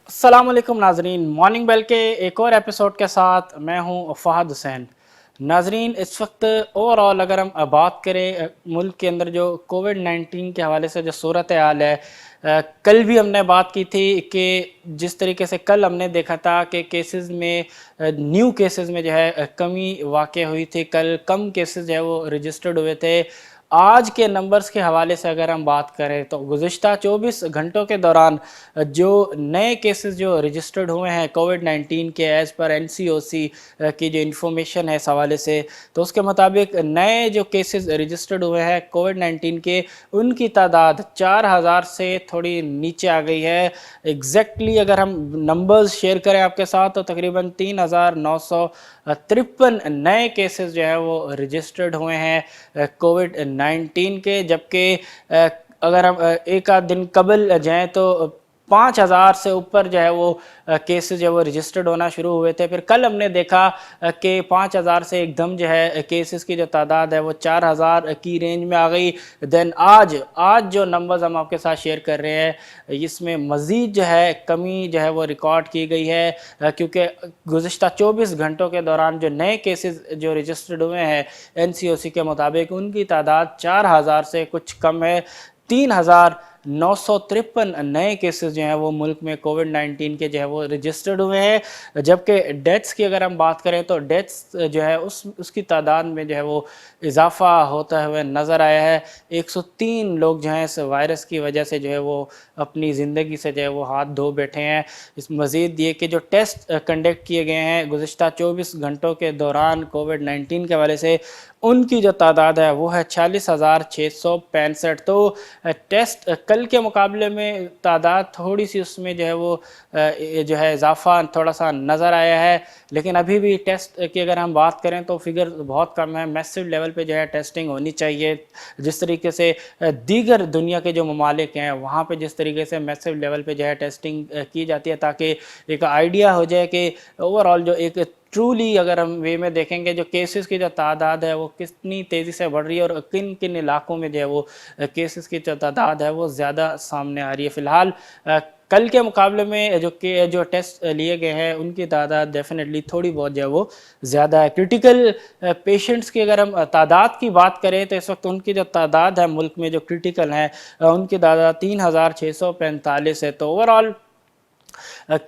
अस्सलाम वालेकुम नाजरीन, मॉर्निंग बेल के एक और एपिसोड के साथ मैं हूं फ़हद हुसैन। नाजरीन, इस वक्त ओवरऑल अगर हम बात करें मुल्क के अंदर जो कोविड-19 के हवाले से जो सूरत हाल है, कल भी हमने बात की थी कि जिस तरीके से कल हमने देखा था कि केसेस में न्यू केसेस में जो है कमी वाक़ हुई थी। कल कम केसेस जो है वो रजिस्टर्ड हुए थे। आज के नंबर्स के हवाले से अगर हम बात करें तो गुज़िश्ता 24 घंटों के दौरान जो नए केसेस जो रजिस्टर्ड हुए हैं कोविड-19 के, एज़ पर एनसीओसी की जो इन्फॉर्मेशन है इस हवाले से, तो उसके मुताबिक नए जो केसेस रजिस्टर्ड हुए हैं कोविड-19 के, उनकी तादाद 4000 से थोड़ी नीचे आ गई है। एग्जैक्टली अगर हम नंबर्स शेयर करें आपके साथ तो तकरीबन 3953 नए केसेस जो है वो रजिस्टर्ड हुए हैं कोविड-19 के, जबकि अगर हम एक आध दिन कबल जाएँ तो 5000 से ऊपर जो है वो केसेस जो है वो रजिस्टर्ड होना शुरू हुए थे। फिर कल हमने देखा कि 5000 से एकदम जो है केसेस की जो तादाद है वो 4000 की रेंज में आ गई। देन आज जो नंबर्स हम आपके साथ शेयर कर रहे हैं, इसमें मज़ीद जो है कमी जो है वो रिकॉर्ड की गई है, क्योंकि गुज़िश्ता 24 घंटों के दौरान जो नए केसेस जो रजिस्टर्ड हुए हैं एनसीओसी के मुताबिक, उनकी तादाद 4000 से कुछ कम है। 3953 नए केसेस जो हैं वो मुल्क में कोविड-19 के जो है वो रजिस्टर्ड हुए हैं, जबकि डेथ्स की अगर हम बात करें तो डेथ्स जो है उसकी तादाद में जो है वो इजाफ़ा होता हुआ नज़र आया है। 103 लोग जो हैं इस वायरस की वजह से जो है वो अपनी ज़िंदगी से जो है वो हाथ धो बैठे हैं। इस मज़ीद ये कि जो टेस्ट कंडक्ट किए गए हैं गुज़िश्ता 24 घंटों के दौरान कोविड-19 के हवाले से, उनकी जो तादाद है वो है 46,665। तो टेस्ट कल के मुकाबले में तादाद थोड़ी सी उसमें जो है वो जो है इजाफ़ा थोड़ा सा नज़र आया है, लेकिन अभी भी टेस्ट की अगर हम बात करें तो फिगर बहुत कम है। मैसिव लेवल पे जो है टेस्टिंग होनी चाहिए, जिस तरीके से दीगर दुनिया के जो ममालिक हैं वहाँ पे जिस तरीके से मैसिव लेवल पे जो है टेस्टिंग की जाती है, ताकि एक आइडिया हो जाए कि ओवरऑल जो एक ट्रूली अगर हम वे में देखेंगे जो केसेस की जो तादाद है वो कितनी तेज़ी से बढ़ रही है और किन किन इलाकों में जो है वो केसेस की जो तादाद है वो ज़्यादा सामने आ रही है। फ़िलहाल कल के मुकाबले में जो टेस्ट लिए गए हैं उनकी तादाद डेफिनेटली थोड़ी बहुत जो है वो ज़्यादा है। क्रिटिकल पेशेंट्स की अगर हम तादाद की बात करें तो इस वक्त उनकी जो तादाद है मुल्क में जो क्रिटिकल हैं उनकी तादाद 3645 है। तो ओवरऑल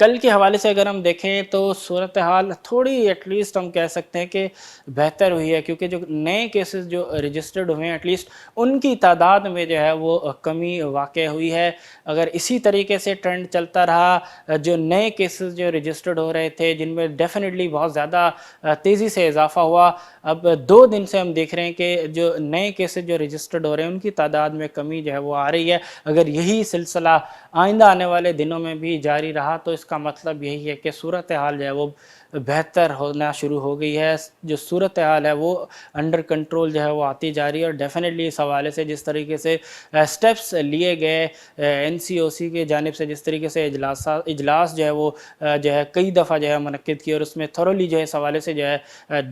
कल के हवाले से अगर हम देखें तो सूरत हाल थोड़ी एटलीस्ट हम कह सकते हैं कि बेहतर हुई है, क्योंकि जो नए केसेस जो रजिस्टर्ड हुए हैं एटलीस्ट उनकी तादाद में जो है वो कमी वाक़ हुई है। अगर इसी तरीके से ट्रेंड चलता रहा, जो नए केसेस जो रजिस्टर्ड हो रहे थे जिनमें डेफिनेटली बहुत ज़्यादा तेज़ी से इजाफ़ा हुआ, अब 2 दिन से हम देख रहे हैं कि जो नए केसेस जो रजिस्टर्ड हो रहे हैं उनकी तादाद में कमी जो है वो आ रही है। अगर यही सिलसिला आइंदा आने वाले दिनों में भी जारी रहा तो इसका मतलब यही है कि सूरत हाल जो है वो बेहतर होना शुरू हो गई है। जो सूरत हाल है वो अंडर कंट्रोल जो है वो आती जा रही है, और डेफिनेटली इस हवाले से जिस तरीके से स्टेप्स लिए गए एनसीओसी की जानिब से, जिस तरीके से इजलास जो है वो जो है कई दफ़ा जो है मुनक्किद की और उसमें थोरोली जो है इस हवाले से जो है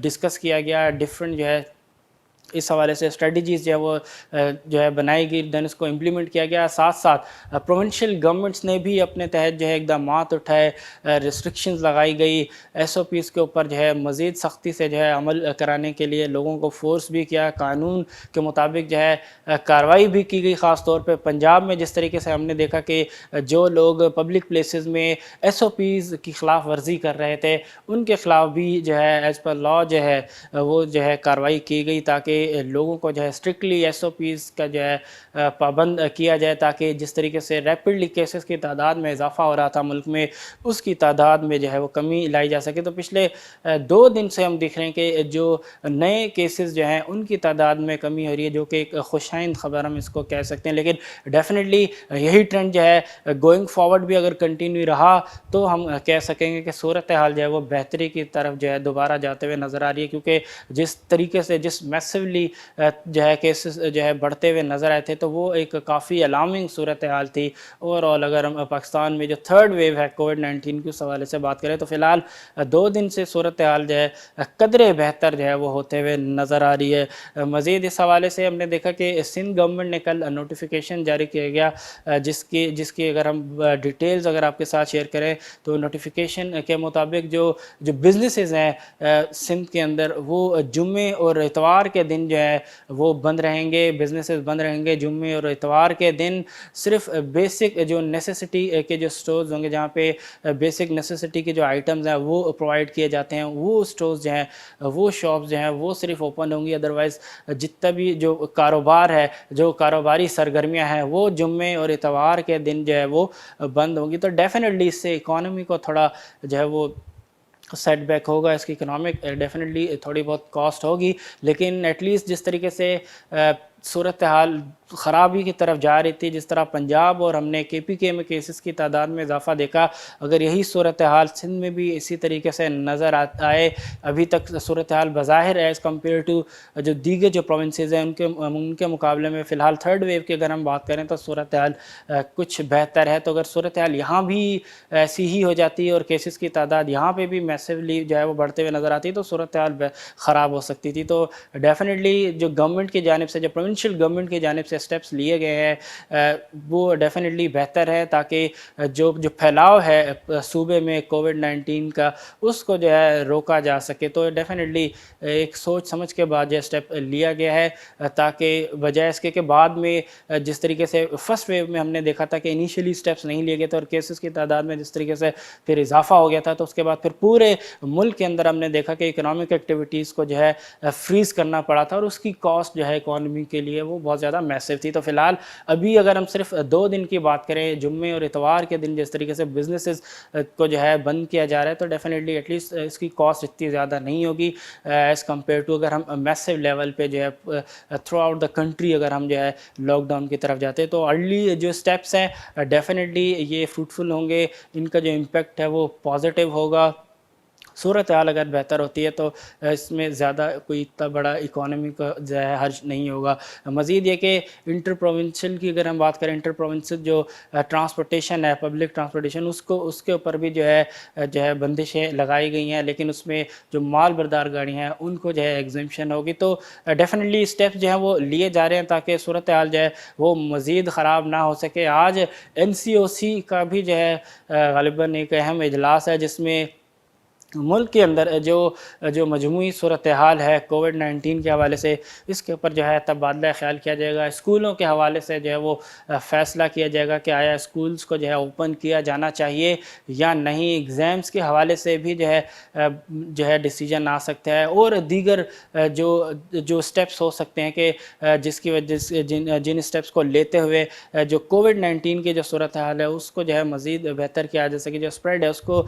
डिस्कस किया गया, डिफरेंट जो है इस हवाले से स्ट्रेटजीज़ जो है वो जो है बनाई गई, दैन इसको इम्प्लीमेंट किया गया। साथ साथ प्रोविंशियल गवर्नमेंट्स ने भी अपने तहत जो है इक़दामात उठाए, रिस्ट्रिक्शंस लगाई गई, एसओपीज़ के ऊपर जो है मज़ीद सख्ती से जो है अमल कराने के लिए लोगों को फोर्स भी किया, कानून के मुताबिक जो है कार्रवाई भी की गई। ख़ास तौर पे पंजाब में जिस तरीके से हमने देखा कि जो लोग पब्लिक प्लेसेस में एसओपीज़ की ख़िलाफ़ वर्जी कर रहे थे उनके ख़िलाफ़ भी जो है एज़ पर लॉ जो है वो जो है कार्रवाई की गई, ताकि लोगों को जो है स्ट्रिक्टली एसओपीज़ का जो है पाबंद किया जाए, ताकि जिस तरीके से रैपिडली केसेस की तादाद में इजाफ़ा हो रहा था मुल्क में, उसकी तादाद में जो है वो कमी लाई जा सके। तो पिछले 2 दिन से हम देख रहे हैं कि जो नए केसेस जो हैं उनकी तादाद में कमी हो रही है, जो कि एक खुशाइंद ख़बर हम इसको कह सकते हैं। लेकिन डेफिनेटली यही ट्रेंड जो है गोइंग फॉरवर्ड भी अगर कंटिन्यू रहा तो हम कह सकेंगे कि सूरत हाल जो है वो बेहतरी की तरफ जो है दोबारा जाते हुए नज़र आ रही है, क्योंकि जिस तरीके से जिस मैसिवली میسیولی جو ہے کیسز جو ہے بڑھتے ہوئے نظر آئے تھے، تو وہ ایک کافی الارمنگ صورتحال تھی۔ اوور آل اگر ہم پاکستان میں جو تھرڈ ویو ہے کووڈ-19 کے اس حوالے سے بات کریں تو فی الحال 2 دن سے صورتحال جو ہے قدرے بہتر جو ہے وہ ہوتے ہوئے نظر آ رہی ہے۔ مزید اس حوالے سے ہم نے دیکھا کہ سندھ گورنمنٹ نے کل نوٹیفیکیشن جاری کیا گیا، جس کی اگر ہم ڈیٹیلز اگر آپ کے ساتھ شیئر کریں تو نوٹیفیکیشن کے مطابق جو بزنسز ہیں سندھ کے اندر وہ جمعے اور اتوار کے دن جو ہے وہ بند رہیں گے، بزنسز بند رہیں گے جمعے اور اتوار کے دن۔ صرف بیسک جو نیسیسٹی کے جو سٹورز ہوں گے، جہاں پہ بیسک نیسیسٹی کے جو آئٹمز ہیں وہ پرووائڈ کیے جاتے ہیں، وہ سٹورز جو ہیں، وہ شاپس جو ہیں وہ صرف اوپن ہوں گی۔ ادروائز جتنا بھی جو کاروبار ہے، جو کاروباری سرگرمیاں ہیں، وہ جمعے اور اتوار کے دن جو ہے وہ بند ہوں گی۔ تو ڈیفینیٹلی اس سے اکانومی کو تھوڑا جو ہے وہ سیٹ بیک ہوگا، اس کی اکنامک ڈیفینیٹلی تھوڑی بہت کاسٹ ہوگی، لیکن ایٹ لیسٹ جس طریقے سے صورتحال خرابی کی طرف جا رہی تھی، جس طرح پنجاب اور ہم نے KPK میں کیسز کی تعداد میں اضافہ دیکھا، اگر یہی صورتحال سندھ میں بھی اسی طریقے سے نظر آئے، ابھی تک صورتحال بظاہر ایز کمپیئر ٹو جو دیگر جو پروونسز ہیں ان کے مقابلے میں فی الحال تھرڈ ویو کی اگر ہم بات کریں تو صورتحال کچھ بہتر ہے۔ تو اگر صورتحال یہاں بھی ایسی ہی ہو جاتی ہے اور کیسز کی تعداد یہاں پہ بھی میسیولی جو ہے وہ بڑھتے ہوئے نظر آتی ہے تو صورتحال خراب ہو سکتی تھی۔ تو ڈیفینیٹلی جو گورنمنٹ کی جانب سے، جو پروونشل گورنمنٹ کی جانب سے اسٹیپس لیے گئے ہیں وہ ڈیفینیٹلی بہتر ہے، تاکہ جو پھیلاؤ ہے صوبے میں کووڈ-19 کا اس کو جو ہے روکا جا سکے۔ تو ڈیفینیٹلی ایک سوچ سمجھ کے بعد یہ اسٹیپ لیا گیا ہے، تاکہ بجائے اس کے کہ بعد میں جس طریقے سے فرسٹ ویو میں ہم نے دیکھا تھا کہ انیشیلی اسٹیپس نہیں لیے گئے تھے اور کیسز کی تعداد میں جس طریقے سے پھر اضافہ ہو گیا تھا، تو اس کے بعد پھر پورے ملک کے اندر ہم نے دیکھا کہ اکنامک ایکٹیویٹیز کو جو ہے فریز کرنا پڑا تھا، اور اس کی کاسٹ جو ہے اکانومی کے لیے وہ بہت زیادہ میسو تھی۔ تو فی الحال ابھی اگر ہم صرف 2 دن کی بات کریں، جمعے اور اتوار کے دن جس طریقے سے بزنسز کو جو ہے بند کیا جا رہا ہے، تو ڈیفینیٹلی ایٹ لیسٹ اس کی کاسٹ اتنی زیادہ نہیں ہوگی ایز کمپیئر ٹو اگر ہم میسو لیول پہ جو ہے تھرو آؤٹ دا کنٹری اگر ہم جو ہے لاک ڈاؤن کی طرف جاتے ہیں۔ تو ارلی جو اسٹیپس ہیں ڈیفینیٹلی یہ فروٹفل ہوں گے، ان کا جو امپیکٹ ہے وہ پازیٹیو ہوگا۔ صورتحال اگر بہتر ہوتی ہے تو اس میں زیادہ کوئی اتنا بڑا اکانومی کا جو ہے حرج نہیں ہوگا۔ مزید یہ کہ انٹر پروونشل کی اگر ہم بات کریں، انٹر پروونشل جو ٹرانسپورٹیشن ہے، پبلک ٹرانسپورٹیشن، اس کے اوپر بھی جو ہے بندشیں لگائی گئی ہیں، لیکن اس میں جو مال بردار گاڑی ہیں ان کو جو ہے ایگزمپشن ہوگی۔ تو ڈیفینیٹلی اسٹیپس جو ہیں وہ لیے جا رہے ہیں تاکہ صورتحال جو ہے وہ مزید خراب نہ ہو سکے۔ آج NCOC کا بھی جو ہے غالباً ایک اہم اجلاس ہے، جس میں ملک کے اندر جو مجموعی صورتحال ہے کووڈ-19 کے حوالے سے، اس کے اوپر جو ہے تبادلہ خیال کیا جائے گا۔ اسکولوں کے حوالے سے جو ہے وہ فیصلہ کیا جائے گا کہ آیا اسکولز کو جو ہے اوپن کیا جانا چاہیے یا نہیں۔ ایگزامز کے حوالے سے بھی جو ہے ڈیسیجن آ سکتا ہے، اور دیگر جو اسٹیپس ہو سکتے ہیں کہ جس کی وجہ سے جن اسٹیپس کو لیتے ہوئے جو کووڈ-19 کی جو صورتحال ہے اس کو جو ہے مزید بہتر کیا جا سکے، جو اسپریڈ ہے اس کو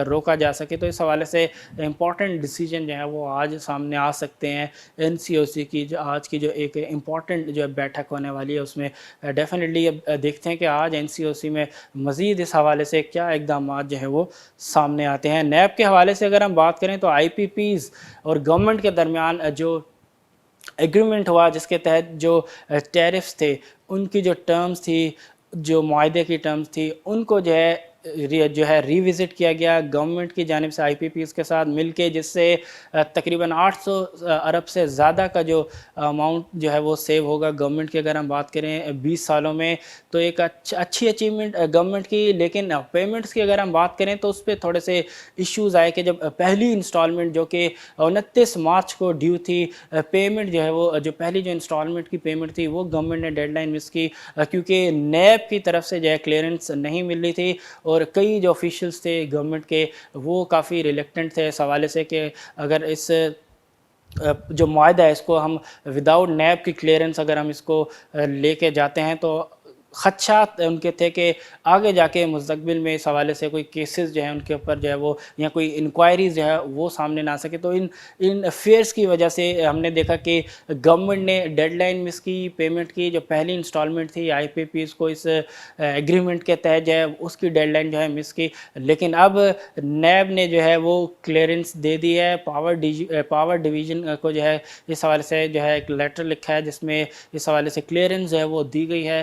روکا جا سکے۔ تو اس حوالے سے امپورٹنٹ ڈیسیجن جو ہے وہ آج سامنے آ سکتے ہیں۔ NCOC کی جو آج کی جو ایک امپورٹنٹ جو بیٹھک ہونے والی ہے اس میں ڈیفینیٹلی دیکھتے ہیں کہ آج NCOC میں مزید اس حوالے سے کیا اقدامات جو ہیں وہ سامنے آتے ہیں۔ نیب کے حوالے سے اگر ہم بات کریں تو IPPs اور گورنمنٹ کے درمیان جو ایگریمنٹ ہوا، جس کے تحت جو ٹیرفز تھے ان کی جو ٹرمز تھی، جو معاہدے کی ٹرمز تھی، ان کو جو ہے ریوزٹ کیا گیا گورنمنٹ کی جانب سے IPPs کے ساتھ مل کے، جس سے تقریباً 800 ارب سے زیادہ کا جو اماؤنٹ جو ہے وہ سیو ہوگا گورنمنٹ کی اگر ہم بات کریں 20 سالوں میں۔ تو ایک اچھی اچیومنٹ گورنمنٹ کی، لیکن پیمنٹس کی اگر ہم بات کریں تو اس پہ تھوڑے سے ایشوز آئے کہ جب پہلی انسٹالمنٹ جو کہ 29 مارچ کو ڈیو تھی، پیمنٹ جو ہے وہ جو پہلی جو انسٹالمنٹ کی پیمنٹ تھی وہ گورنمنٹ نے ڈیڈ لائن مس کی، کیونکہ نیب کی طرف سے جو ہے کلیئرنس نہیں مل رہی تھی، اور کئی جو آفیشلز تھے گورنمنٹ کے وہ کافی ریلیکٹنٹ تھے اس حوالے سے کہ اگر اس جو معاہدہ ہے اس کو ہم وداؤٹ نیب کی کلیئرنس اگر ہم اس کو لے کے جاتے ہیں تو خدشات ان کے تھے کہ آگے جا کے مستقبل میں اس حوالے سے کوئی کیسز جو ہیں ان کے اوپر جو ہے وہ یا کوئی انکوائریز جو ہے وہ سامنے نہ آ سکے. تو ان فیئرس کی وجہ سے ہم نے دیکھا کہ گورنمنٹ نے ڈیڈ لائن مس کی پیمنٹ کی. جو پہلی انسٹالمنٹ تھی آئی پی پیز کو اس ایگریمنٹ کے تحت جو ہے اس کی ڈیڈ لائن جو ہے مس کی. لیکن اب نیب نے جو ہے وہ کلیئرنس دے دی ہے. پاور ڈویژن کو جو ہے اس حوالے سے جو ہے ایک لیٹر لکھا ہے جس میں اس حوالے سے کلیئرنس جو ہے وہ دی گئی ہے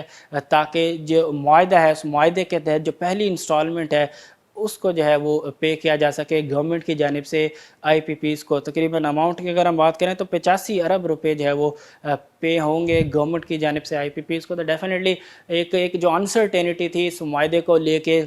تاکہ جو معاہدہ ہے اس معاہدے کے تحت جو پہلی انسٹالمنٹ ہے اس کو جو ہے وہ پے کیا جا سکے گورنمنٹ کی جانب سے آئی پی پیز کو. تقریباً اماؤنٹ کی اگر ہم بات کریں تو 85 ارب روپے جو ہے وہ پے ہوں گے گورنمنٹ کی جانب سے آئی پی پیز کو. تو ڈیفینیٹلی ایک جو انسرٹینٹی تھی اس معاہدے کو لے کے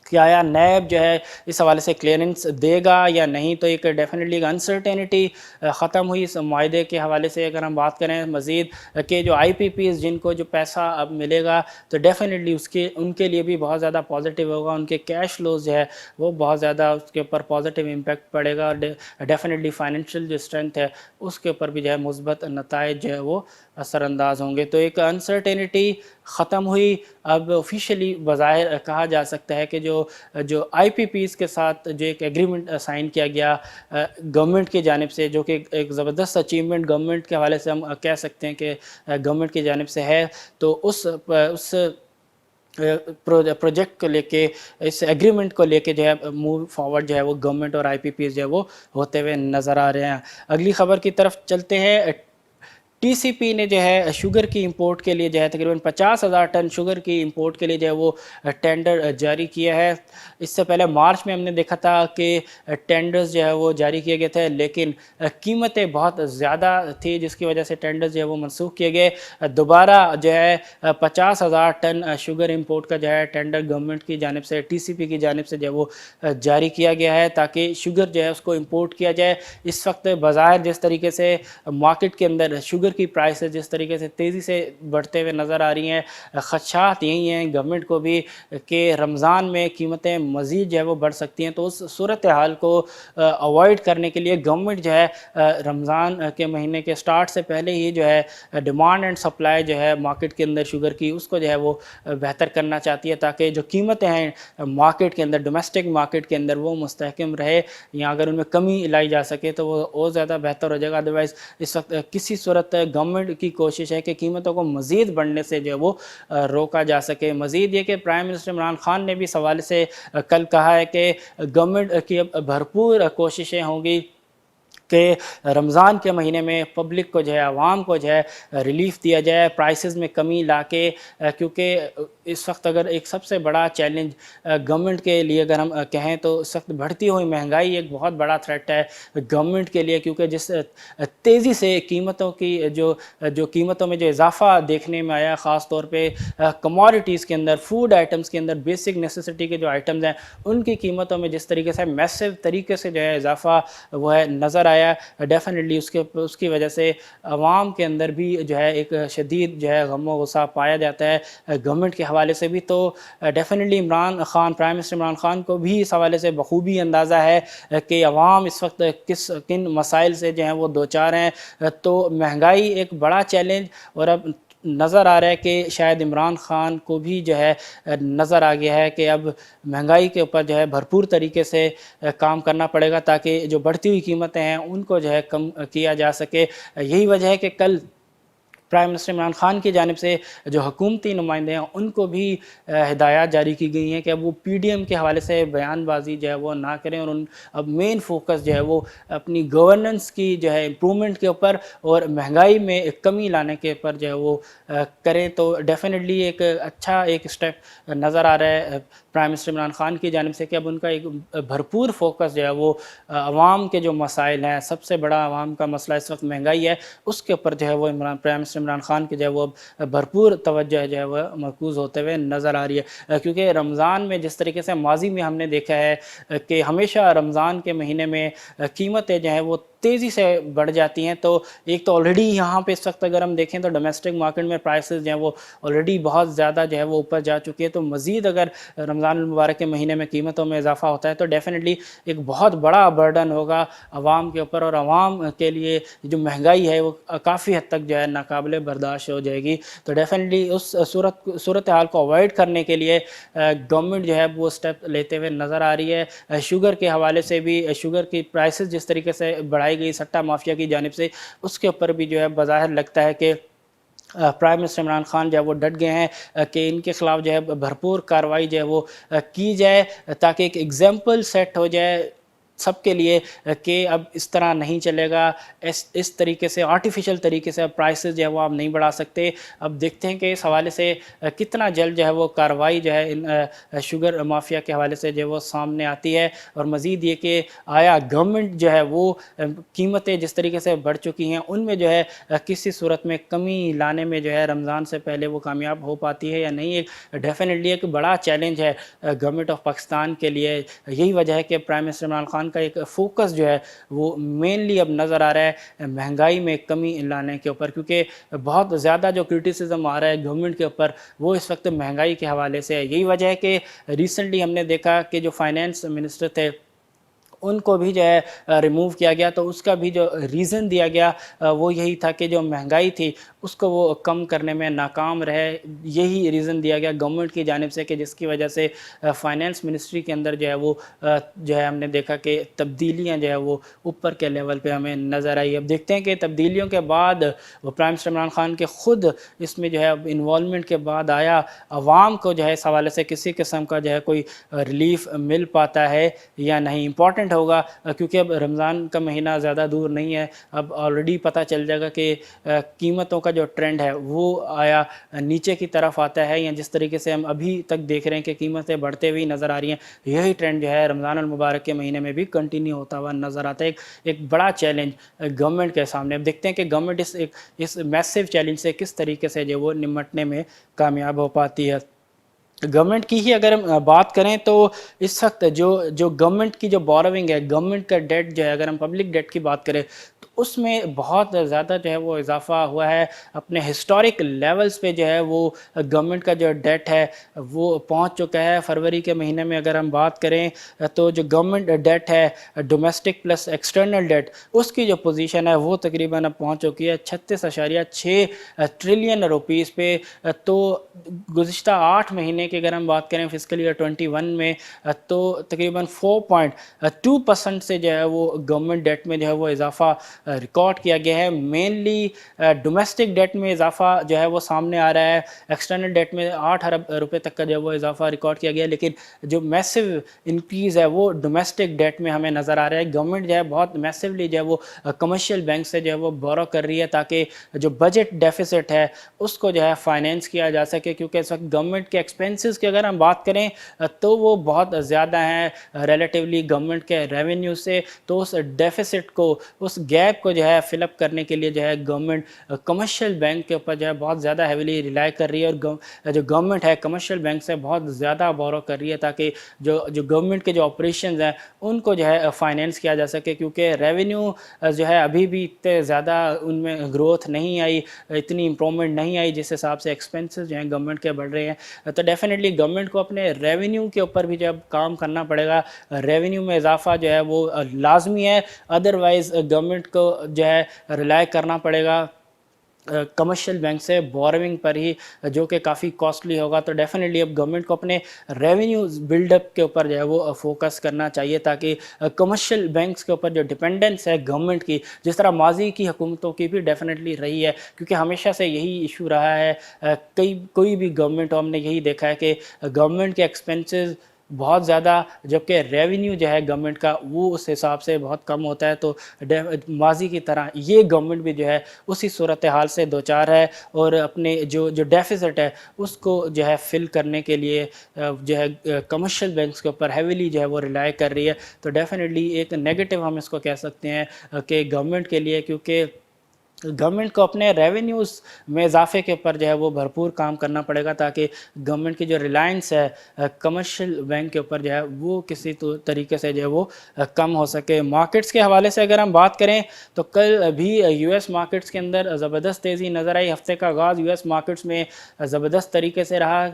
کہ آیا نیب جو ہے اس حوالے سے کلیئرنس دے گا یا نہیں, تو ایک ڈیفینیٹلی ایک انسرٹینٹی ختم ہوئی اس معاہدے کے حوالے سے. اگر ہم بات کریں مزید کہ جو آئی پی پیز جن کو جو پیسہ اب ملے گا تو ڈیفینیٹلی ان کے لیے بھی بہت زیادہ پازیٹیو ہوگا. ان کے کیش فلوز جو ہے وہ بہت زیادہ اس کے اوپر پازیٹیو امپیکٹ پڑے گا اور ڈیفینیٹلی فائنینشیل جو اسٹرینتھ ہے اس کے اوپر بھی جو ہے مثبت نتائج جو ہے وہ اثر انداز ہوں گے. تو ایک انسرٹینٹی ختم ہوئی. اب آفیشیلی بظاہر کہا جا سکتا ہے کہ جو آئی پی پیز کے ساتھ جو ایک ایگریمنٹ سائن کیا گیا گورنمنٹ کی جانب سے, جو کہ ایک زبردست اچیومنٹ گورنمنٹ کے حوالے سے ہم کہہ سکتے ہیں کہ گورنمنٹ کی جانب سے ہے, تو اس پروجیکٹ کو لے کے اس ایگریمنٹ کو لے کے جو ہے موو فارورڈ جو ہے وہ گورنمنٹ اور آئی پی پیز جو ہے وہ ہوتے ہوئے نظر آ رہے ہیں. اگلی خبر کی طرف چلتے ہیں. ٹی سی پی نے جو ہے شوگر کی امپورٹ کے لیے جو ہے تقریباً 50,000 ٹن شوگر کی امپورٹ کے لیے جو ہے وہ ٹینڈر جاری کیا ہے. اس سے پہلے مارچ میں ہم نے دیکھا تھا کہ ٹینڈرز جو ہے وہ جاری کیے گئے تھے لیکن قیمتیں بہت زیادہ تھی جس کی وجہ سے ٹینڈرز جو ہے وہ منسوخ کیے گئے. دوبارہ جو ہے 50,000 ٹن شوگر امپورٹ کا جو ہے ٹینڈر گورنمنٹ کی جانب سے ٹی سی پی کی جانب سے جو ہے وہ جاری کیا گیا ہے تاکہ شوگر جو ہے اس کو امپورٹ کیا جائے. اس وقت بظاہر جس طریقے سے مارکیٹ کے اندر شوگر کی پرائسز جس طریقے سے تیزی سے بڑھتے ہوئے نظر آ رہی ہیں, خدشات یہی ہیں گورنمنٹ کو بھی کہ رمضان میں قیمتیں مزید جو ہے وہ بڑھ سکتی ہیں. تو اس صورتحال کو اوائڈ کرنے کے لیے گورنمنٹ جو ہے رمضان کے مہینے کے سٹارٹ سے پہلے ہی جو ہے ڈیمانڈ اینڈ سپلائی جو ہے مارکیٹ کے اندر شوگر کی اس کو جو ہے وہ بہتر کرنا چاہتی ہے تاکہ جو قیمتیں ہیں مارکیٹ کے اندر ڈومیسٹک مارکیٹ کے اندر وہ مستحکم رہے, یا اگر ان میں کمی لائی جا سکے تو وہ اور زیادہ بہتر ہو جائے گا. ادروائز اس وقت کسی صورت گورنمنٹ کی کوشش ہے کہ قیمتوں کو مزید بڑھنے سے جو ہے وہ روکا جا سکے. مزید یہ کہ پرائم منسٹر عمران خان نے بھی اس حوالے سے کل کہا ہے کہ گورنمنٹ کی بھرپور کوششیں ہوں گی کہ رمضان کے مہینے میں پبلک کو جو ہے عوام کو جو ہے ریلیف دیا جائے پرائسز میں کمی لا کے, کیونکہ اس وقت اگر ایک سب سے بڑا چیلنج گورنمنٹ کے لیے اگر ہم کہیں تو اس وقت بڑھتی ہوئی مہنگائی ایک بہت بڑا تھریٹ ہے گورنمنٹ کے لیے, کیونکہ جس تیزی سے قیمتوں کی جو قیمتوں میں جو اضافہ دیکھنے میں آیا خاص طور پہ کموڈیٹیز کے اندر فوڈ آئٹمز کے اندر بیسک نیسیسٹی کے جو آئٹمز ہیں ان کی قیمتوں میں جس طریقے سے میسو طریقے سے جو ہے اضافہ وہ ہے نظر آیا, ڈیفینیٹلی اس کی وجہ سے عوام کے اندر بھی جو ہے ایک شدید جو ہے غم و غصہ پایا جاتا ہے گورنمنٹ کے حوالے سے بھی. تو definitely Imran Khan prime minister Imran Khan کو بھی اس حوالے سے بخوبی اندازہ ہے کہ عوام اس وقت کن مسائل سے جو ہیں وہ دوچار ہیں. تو مہنگائی ایک بڑا چیلنج, اور اب نظر آ رہا ہے کہ شاید عمران خان کو بھی جو ہے نظر آ گیا ہے کہ اب مہنگائی کے اوپر جو ہے بھرپور طریقے سے کام کرنا پڑے گا تاکہ جو بڑھتی ہوئی قیمتیں ہیں ان کو جو ہے کم کیا جا سکے. یہی وجہ ہے کہ کل پرائم منسٹر عمران خان کی جانب سے جو حکومتی نمائندے ہیں ان کو بھی ہدایات جاری کی گئی ہیں کہ اب وہ پی ڈی ایم کے حوالے سے بیان بازی جو ہے وہ نہ کریں, اور اب مین فوکس جو ہے وہ اپنی گورننس کی جو ہے امپرومنٹ کے اوپر اور مہنگائی میں کمی لانے کے اوپر جو ہے وہ کریں. تو ڈیفینیٹلی ایک اچھا ایک اسٹیپ نظر آ رہا ہے پرائم منسٹر عمران خان کی جانب سے کہ اب ان کا ایک بھرپور فوکس جو ہے وہ عوام کے جو مسائل ہیں, سب سے بڑا عوام کا مسئلہ اس وقت مہنگائی ہے, اس کے اوپر جو ہے وہ پرائم منسٹر عمران خان کی جو ہے وہ بھرپور توجہ جو ہے وہ مرکوز ہوتے ہوئے نظر آ رہی ہے. کیونکہ رمضان میں جس طریقے سے ماضی میں ہم نے دیکھا ہے کہ ہمیشہ رمضان کے مہینے میں قیمتیں جو ہیں وہ तेज़ी से बढ़ जाती हैं। तो एक तो ऑलरेडी यहाँ पे इस वक्त अगर हम देखें तो डोमेस्टिक मार्केट में प्राइसेस जो हैं वो ऑलरेडी बहुत ज़्यादा जो है वो ऊपर जा चुकी है। तो मज़ीद अगर रमज़ान मुबारक के महीने में कीमतों में इजाफा होता है तो डेफिनेटली एक बहुत बड़ा बर्डन होगा आवाम के ऊपर, और आवाम के लिए जो महंगाई है वो काफ़ी हद तक जो है नाकाबिले बर्दाश्त हो जाएगी। तो डेफिनेटली उस सूरत हाल को अवॉइड करने के लिए गवर्नमेंट जो है वो स्टेप लेते हुए नज़र आ रही है। शुगर के हवाले से भी शुगर की प्राइसेस जिस तरीके से बढ़ाई गई सट्टा माफिया की जानिब से, उसके ऊपर भी जो है बज़ाहिर लगता है कि प्राइम मिनिस्टर इमरान खान जो है वो डट गए हैं कि इनके खिलाफ जो है भरपूर कार्रवाई जो है वो की जाए, ताकि एक एग्जाम्पल सेट हो जाए सबके लिए कि अब इस तरह नहीं चलेगा, इस तरीके से आर्टिफिशियल तरीके से अब प्राइसेस जो है वो आप नहीं बढ़ा सकते। अब देखते हैं कि इस हवाले से कितना जल्द जो है वो कार्रवाई जो है इन शुगर माफिया के हवाले से जो है वो सामने आती है। और मज़ीद ये कि आया गवर्नमेंट जो है वो कीमतें जिस तरीके से बढ़ चुकी हैं उनमें जो है किसी सूरत में कमी लाने में जो है रमज़ान से पहले वो कामयाब हो पाती है या नहीं। एक डेफिनेटली एक बड़ा चैलेंज है गवर्नमेंट ऑफ पाकिस्तान के लिए। यही वजह है कि प्राइम मिनिस्टर इमरान खान का एक फोकस जो है वो मेनली अब नज़र आ रहा है महंगाई में कमी लाने के ऊपर, क्योंकि बहुत ज़्यादा जो क्रिटिसिज्म आ रहा है गवर्नमेंट के ऊपर वो इस वक्त महंगाई के हवाले से है। यही वजह है कि रिसेंटली हमने देखा कि जो फाइनेंस मिनिस्टर थे उनको भी जो है रिमूव किया गया। तो उसका भी जो रीज़न दिया गया वो यही था कि जो महंगाई थी उसको वो कम करने में नाकाम रहे। यही रीज़न दिया गया गवर्नमेंट की जानिब से कि जिसकी वजह से फाइनेंस मिनिस्ट्री के अंदर जो है वो जो है हमने देखा कि तब्दीलियां जो है वो ऊपर के लेवल पे हमें नज़र आई। अब देखते हैं कि तब्दीलियों के बाद वो प्राइम मिनिस्टर इमरान खान के ख़ुद इसमें जो है इन्वॉल्वमेंट के बाद आया आवाम को जो है इस हवाले से किसी किस्म का जो है कोई रिलीफ मिल पाता है या नहीं। इंपॉर्टेंट होगा क्योंकि अब रमज़ान का महीना ज़्यादा दूर नहीं है। अब ऑलरेडी पता चल जाएगा कि कीमतों का जो ट्रेंड है वो आया नीचे की तरफ आता है, या जिस तरीके से हम अभी तक देख रहे हैं कि कीमतें बढ़ते हुए नज़र आ रही हैं, यही ट्रेंड जो है रमज़ान अल मुबारक के महीने में भी कंटिन्यू होता हुआ नज़र आता है। एक बड़ा चैलेंज गवर्नमेंट के सामने। अब देखते हैं कि गवर्नमेंट इस मैसिव चैलेंज से किस तरीके से जो वो निमटने में कामयाब हो पाती है। गवर्नमेंट की ही अगर हम बात करें तो इस वक्त जो गवर्नमेंट की जो बोरोविंग है, गवर्नमेंट का डेट जो है, अगर हम पब्लिक डेट की बात करें तो उसमें बहुत ज़्यादा जो है वो इजाफा हुआ है। अपने हिस्टोरिक लेवल्स पे जो है वो गवर्नमेंट का जो डेट है वो पहुंच चुका है। फरवरी के महीने में अगर हम बात करें तो जो गवर्नमेंट डेट है डोमेस्टिक प्लस एक्सटर्नल डेट, उसकी जो पोजीशन है वो तकरीबन अब पहुंच चुकी है 36.6 ट्रिलियन रुपीज़ पे। तो गुज़िश्ता 8 महीने की अगर हम बात करें फिस्कल ईयर 21 में तो तकरीबन 4.2% से जो है वो गवर्नमेंट डेट में जो है वो इजाफा रिकॉर्ड किया गया है। मेनली डोमेस्टिक डेट में इजाफा जो है वो सामने आ रहा है। एक्सटर्नल डेट में 8 अरब रुपए तक का जो है वो इजाफा रिकॉर्ड किया गया है, लेकिन जो मैसिव इंक्रीज़ है वो डोमेस्टिक डेट में हमें नज़र आ रहा है। गवर्नमेंट जो है बहुत मैसिवली जो है वो कमर्शियल बैंक से जो है वो बोरो कर रही है ताकि जो बजट डेफिसिट है उसको जो है फाइनेंस किया जा सके, क्योंकि इस वक्त गवर्नमेंट के एक्सपेंसेस की अगर हम बात करें तो वो बहुत ज़्यादा हैं रिलेटिवली गवर्नमेंट के रेवेन्यू से। तो उस डेफिसिट को, उस गैप को जो है फिलअप करने के लिए जो है गवर्नमेंट कमर्शियल बैंक के ऊपर जो है बहुत ज़्यादा हेविली रिलाई कर रही है, और जो गवर्नमेंट है कमर्शियल बैंक से बहुत ज़्यादा बोरो कर रही है ताकि जो गवर्नमेंट के जो ऑपरेशंस हैं उनको जो है फाइनेंस किया जा सके, क्योंकि रेवेन्यू जो है अभी भी इतने ज़्यादा उनमें ग्रोथ नहीं आई, इतनी इम्प्रूवमेंट नहीं आई जिस हिसाब से एक्सपेंसेस जो हैं गवर्नमेंट के बढ़ रहे हैं। तो डेफिनेटली गवर्नमेंट को अपने रेवेन्यू के ऊपर भी जब काम करना पड़ेगा, रेवेन्यू में इजाफा जो है वो लाजमी है, अदरवाइज़ गवर्नमेंट को जो है रिलाई करना पड़ेगा कमर्शियल बैंक से बोरोइंग पर ही, जो कि काफ़ी कॉस्टली होगा। तो डेफिनेटली अब गवर्नमेंट को अपने रेवेन्यू बिल्डअप के ऊपर जो है वो फोकस करना चाहिए ताकि कमर्शियल बैंक्स के ऊपर जो डिपेंडेंस है गवर्नमेंट की, जिस तरह माजी की हुकूमतों की भी डेफिनेटली रही है, क्योंकि हमेशा से यही इशू रहा है। कोई भी गवर्नमेंट हो, हमने यही देखा है कि गवर्नमेंट के एक्सपेंसेस बहुत ज़्यादा, जबकि रेवेन्यू जो है गवर्नमेंट का वो उस हिसाब से बहुत कम होता है। तो माजी की तरह ये गवर्नमेंट भी जो है उसी सूरत हाल से दो चार है, और अपने जो डेफिसिट है उसको जो है फिल करने के लिए जो है कमर्शियल बैंक्स के ऊपर हैविली जो है वो रिलाई कर रही है। तो डेफिनेटली एक नेगेटिव हम इसको कह सकते हैं कि गवर्नमेंट के लिए, क्योंकि गवर्नमेंट को अपने रेवेन्यूज़ में इजाफे के ऊपर जो है वो भरपूर काम करना पड़ेगा, ताकि गवर्नमेंट की जो रिलायंस है कमर्शियल बैंक के ऊपर जो है वो किसी तो तरीके से जो है वो कम हो सके। मार्केट्स के हवाले से अगर हम बात करें तो कल भी यूएस मार्केट्स के अंदर ज़बरदस्त तेज़ी नज़र आई। हफ्ते का आगाज़ यूएस मार्केट्स में ज़बरदस्त तरीके से रहा।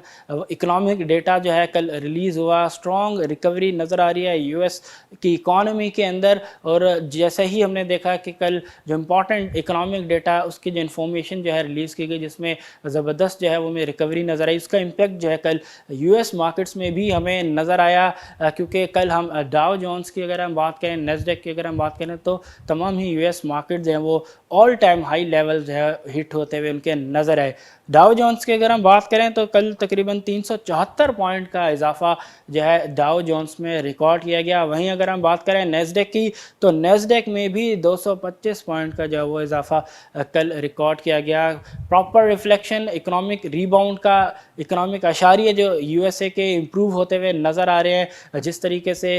इकनॉमिक डेटा जो है कल रिलीज़ हुआ, स्ट्रॉन्ग रिकवरी नज़र आ रही है यूएस की इकॉनमी के अंदर। और जैसे ही हमने देखा कि कल जो इम्पॉर्टेंट इकनॉमिक डेटा उसकी जो इन्फॉर्मेशन जो है रिलीज़ की गई, जिसमें ज़बरदस्त जो है वो में रिकवरी नज़र आई, उसका इम्पैक्ट जो है कल यूएस मार्केट्स में भी हमें नज़र आया। क्योंकि कल हम डाउ जोन्स की अगर हम बात करें, नेस्डेक की अगर हम बात करें, तो तमाम ही यूएस मार्केट जो है वो ऑल टाइम हाई लेवल जो है हिट होते हुए उनके नज़र आए। डाउ जोन्स की अगर हम बात करें तो कल तकरीबन 374 पॉइंट का इजाफा जो है डाउ जोन्स में रिकॉर्ड किया गया। वहीं अगर हम बात करें नेस्डेक की, तो नेस्डेक में भी 225 पॉइंट का जो है वो इजाफा कल रिकॉर्ड किया गया। प्रॉपर रिफ्लेक्शन इकोनॉमिक रीबाउंड का, इकोनॉमिक अशारिये जो यूएसए के इम्प्रूव होते हुए नज़र आ रहे हैं, जिस तरीके से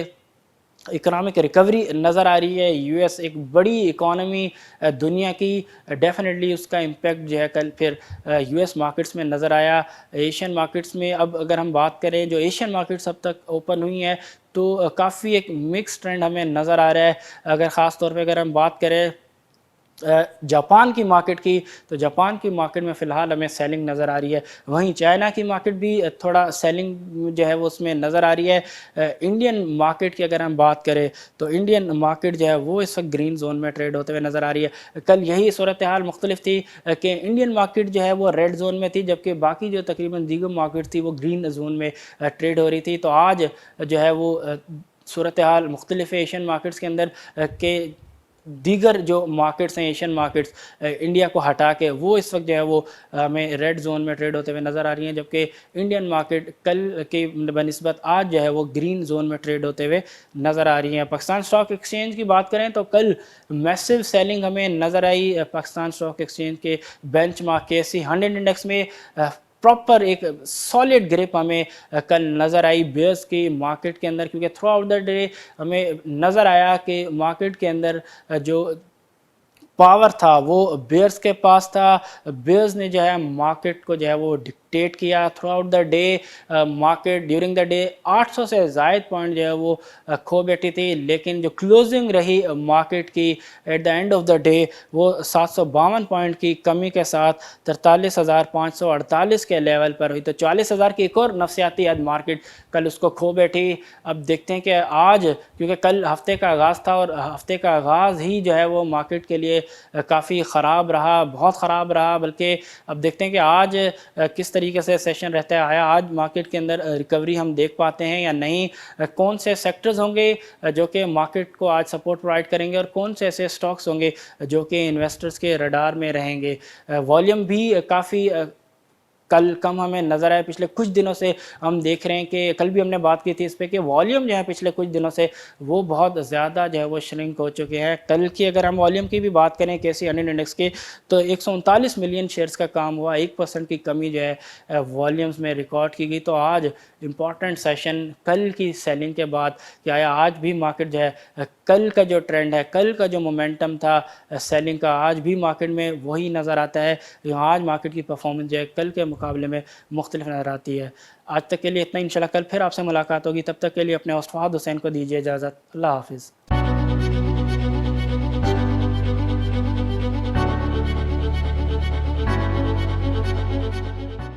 इकोनॉमिक रिकवरी नज़र आ रही है। यूएस एक बड़ी इकॉनमी दुनिया की, डेफिनेटली उसका इम्पैक्ट जो है कल फिर यूएस मार्केट्स में नज़र आया। एशियन मार्केट्स में अब अगर हम बात करें, जो एशियन मार्केट्स अब तक ओपन हुई हैं, तो काफ़ी एक मिक्स ट्रेंड हमें नज़र आ रहा है। अगर ख़ास तौर पे अगर हम बात करें जापान की मार्केट की, तो जापान की मार्केट में फ़िलहाल हमें सेलिंग नज़र आ रही है। वहीं चाइना की मार्केट भी थोड़ा सेलिंग जो है वो उसमें नज़र आ रही है। इंडियन मार्केट की अगर हम बात करें, तो इंडियन मार्केट जो है वो इस वक्त ग्रीन जोन में ट्रेड होते हुए नज़र आ रही है। कल यही सूरत हाल मुख्तलिफ थी कि इंडियन मार्केट जो है वो रेड जोन में थी, जबकि बाकी जो तकरीबन दीगर मार्केट थी वो ग्रीन जोन में ट्रेड हो रही थी। तो आज जो है वो सूरत हाल मुख्तलिफ एशियन मार्केट्स के अंदर के दीगर जो मार्केट्स हैं, एशियन मार्केट्स इंडिया को हटा के, वो इस वक्त जो है वो हमें रेड जोन में ट्रेड होते हुए नज़र आ रही हैं, जबकि इंडियन मार्केट कल के बनिस्बत आज जो है वो ग्रीन जोन में ट्रेड होते हुए नज़र आ रही हैं। पाकिस्तान स्टॉक एक्सचेंज की बात करें तो कल मैसिव सेलिंग हमें नज़र आई। पाकिस्तान स्टॉक एक्सचेंज के बेंचमार्क KSE 100 इंडेक्स में प्रॉपर एक सॉलिड ग्रिप हमें कल नज़र आई बेयर्स की मार्केट के अंदर, क्योंकि थ्रू आउट द डे हमें नज़र आया कि मार्केट के अंदर जो पावर था वो बेयर्स के पास था। बेयर्स ने जो है मार्केट को जो है वो डिक्टेट किया through out the day. Market during the day 800 से ज़ायद पॉइंट जो है वो खो बैठी थी, लेकिन जो क्लोजिंग रही मार्केट की at the end of the day वो 752 पॉइंट की कमी के साथ 43,548 के लेवल पर हुई। तो 40,000 की एक और नफसियाती हद मार्केट कल उसको खो बैठी। अब देखते हैं कि आज, क्योंकि कल हफ्ते का आगाज़ था और हफ्ते का आगाज़ ही जो है वो मार्केट के लिए काफ़ी ख़राब रहा, बहुत ख़राब रहा। बल्कि अब देखते हैं कि आज किस तरीके से सेशन रहता है, आया आज मार्केट के अंदर रिकवरी हम देख पाते हैं या नहीं, कौन से सेक्टर्स होंगे जो कि मार्केट को आज सपोर्ट प्रोवाइड करेंगे, और कौन से ऐसे स्टॉक्स होंगे जो कि इन्वेस्टर्स के रडार में रहेंगे। वॉल्यूम भी काफ़ी कल कम हमें नज़र आया। पिछले कुछ दिनों से हम देख रहे हैं कि कल भी हमने बात की थी इस पर कि वॉल्यूम जो है पिछले कुछ दिनों से वो बहुत ज़्यादा जो है वो श्रिंक हो चुके हैं। कल की अगर हम वॉल्यूम की भी बात करें KSE 100 इंडेक्स की, तो 139 मिलियन शेयर्स का काम हुआ, 1% की कमी जो है वॉल्यूम्स में रिकॉर्ड की गई। तो आज इम्पॉर्टेंट सेशन कल की सेलिंग के बाद कि आया आज भी मार्केट जो है कल का जो ट्रेंड है, कल का जो मोमेंटम था सेलिंग का, आज भी मार्केट में वही नज़र आता है। आज मार्केट की परफॉर्मेंस जो है कल के मुकाबले में मुख्तलिफ नज़र आती है। आज तक के लिए इतना, इंशाल्लाह कल फिर आपसे मुलाकात होगी। तब तक के लिए अपने उस्ताद हुसैन को दीजिए इजाज़त। अल्लाह हाफिज़।